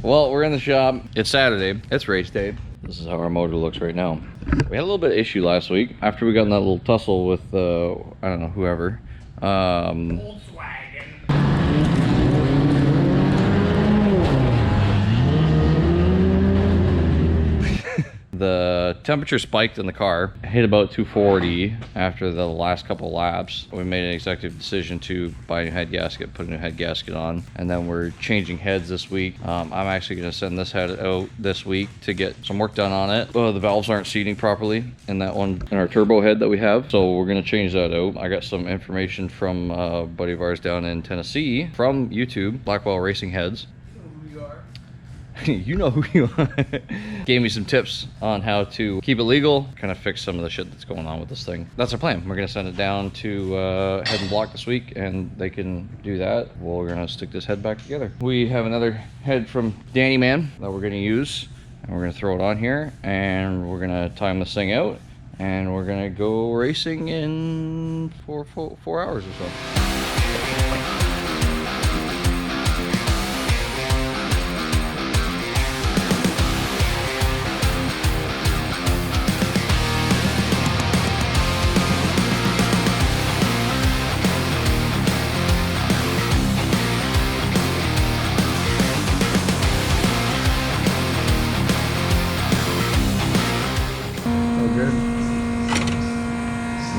Well, we're in the shop. It's Saturday. It's race day. This is how our motor looks right now. We had a little bit of issue last week after we got in that little tussle with, I don't know, whoever. The temperature spiked in the car, hit about 240 after the last couple of laps. We made an executive decision to buy a new head gasket, put a new head gasket on, and then we're changing heads this week. I'm actually going to send this head out this week to get some work done on it. The valves aren't seating properly in that one, in our turbo head that we have, so we're going to change that out. I got some information from a buddy of ours down in Tennessee from YouTube, Blackwell Racing Heads. You know who you are. Gave me some tips on how to keep it legal, kind of fix some of the shit that's going on with this thing. That's our plan. We're gonna send it down to Head and Block this week, and they can do that. We're gonna stick this head back together. We have another head from Danny Man that we're gonna use, and we're gonna throw it on here, and we're gonna time this thing out, and we're gonna go racing in four hours or so.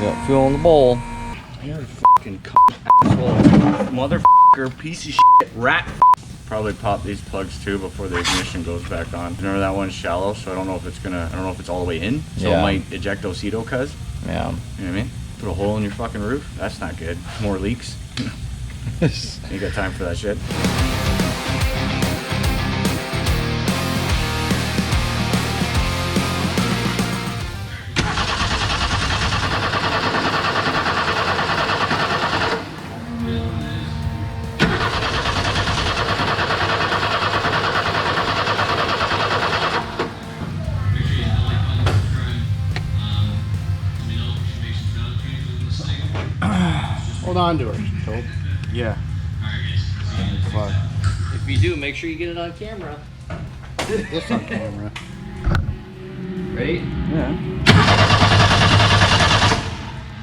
Got fuel in the bowl. You're a fucking asshole, motherfucker, piece of shit, rat. Probably pop these plugs too before the ignition goes back on. Remember that one's shallow, so I don't know if it's all the way in, so it might eject ejectocito, cuz. Yeah. You know what I mean? Put a hole in your fucking roof. That's not good. More leaks. You got time for that shit? Hold on to her, Tope. Yeah. Fuck. If you do, make sure you get it on camera. This on camera. Ready? Yeah.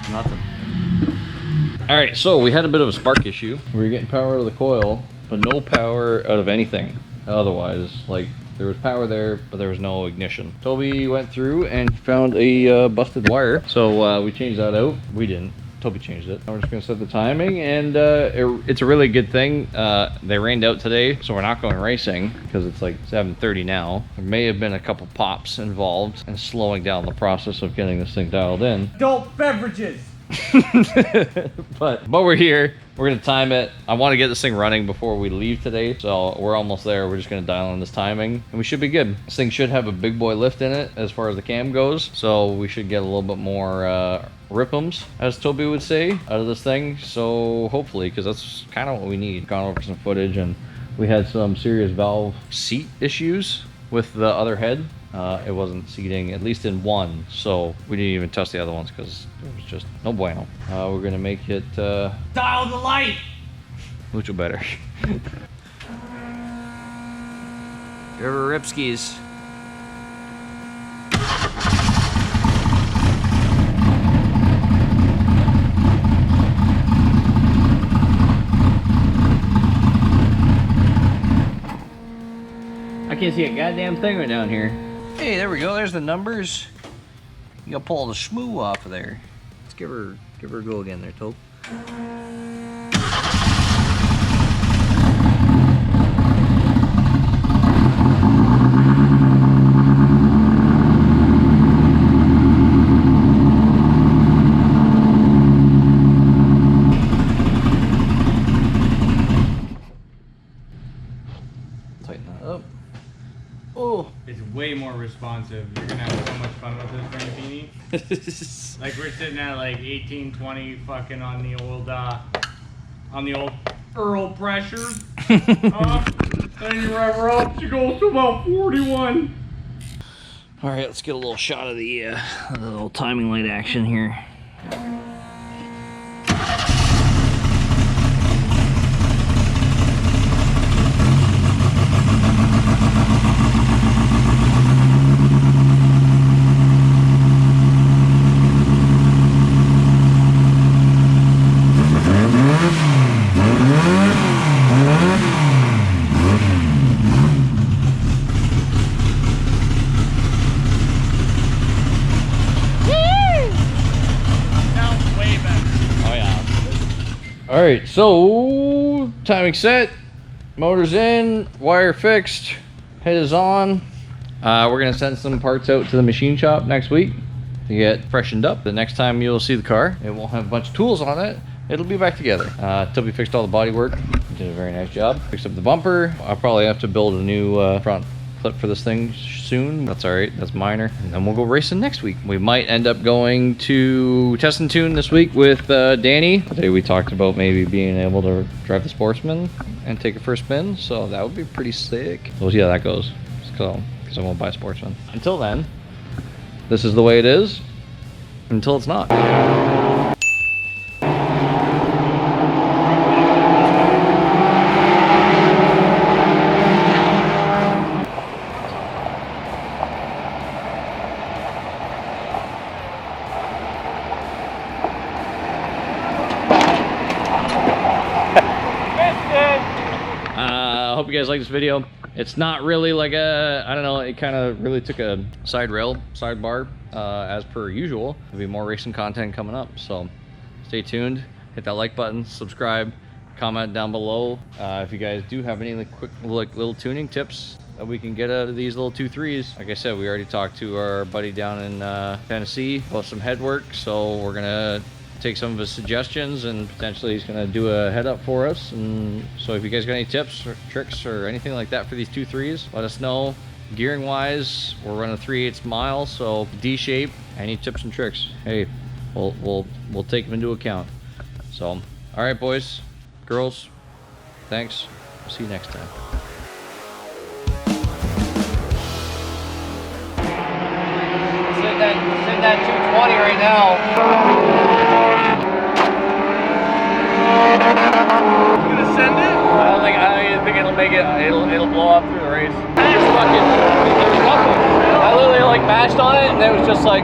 Nothing. Alright, so we had a bit of a spark issue. We were getting power out of the coil, but no power out of anything. Otherwise, like, there was power there, but there was no ignition. Toby went through and found a busted wire. So we changed that out. We didn't. Toby changed it. We're just gonna set the timing, and it's a really good thing. They rained out today, so we're not going racing because it's like 7:30 now. There may have been a couple pops involved and slowing down the process of getting this thing dialed in. Adult beverages! but we're here. We're gonna time it. I want to get this thing running before we leave today, so we're almost there. We're just gonna dial in this timing, and we should be good. This thing should have a big boy lift in it as far as the cam goes, so we should get a little bit more rip'ems, as Toby would say, out of this thing. So hopefully, because that's kind of what we need. Gone over some footage, and we had some serious valve seat issues with the other head. It wasn't seating, at least in one, so we didn't even test the other ones because it was just no bueno. We're gonna make it Dial the light! mucho better. River Ripskis. I can't see a goddamn thing right down here. Hey, there we go. There's the numbers. You gotta pull the schmoo off of there. Let's give her a go again there, Tope. Tighten that up. Oh. It's way more responsive. You're gonna have so much fun with this Rampini. Like we're sitting at like 18, 20 fucking on the old Earl pressure. And you rev her up, she goes to about 41. All right, let's get a little shot of the little timing light action here. All right, so timing set, motor's in, wire fixed, head is on. We're gonna send some parts out to the machine shop next week to get freshened up. The next time you'll see the car, it won't have a bunch of tools on it. It'll be back together. Toby fixed all the body work. Did a very nice job. Fixed up the bumper. I'll probably have to build a new front clip for this thing soon. That's all right, that's minor. And then we'll go racing next week. We might end up going to Test and Tune this week with Danny. Today we talked about maybe being able to drive the Sportsman and take a first spin, so that would be pretty sick. We'll see how that goes, because I won't buy a Sportsman. Until then, this is the way it is, until it's not. I hope you guys like this video. It's not really like a, I don't know, it kind of really took a sidebar as per usual. There'll be more racing content coming up, so stay tuned, hit that like button, subscribe, comment down below if you guys do have any quick little tuning tips that we can get out of these little 2.3s. Like I said, we already talked to our buddy down in Tennessee about some head work, so we're gonna take some of his suggestions and potentially he's gonna do a head up for us. And so if you guys got any tips or tricks or anything like that for these 2.3s, let us know. Gearing wise, we're running 3/8 mile, so D shape. Any tips and tricks, hey, we'll take them into account. So all right, boys, girls, thanks. See you next time. Sitting at 220 right now. You gonna send it? I don't even think it'll make it. It'll blow up through the race. It's fucking. There's nothing. I literally like mashed on it, and it was just like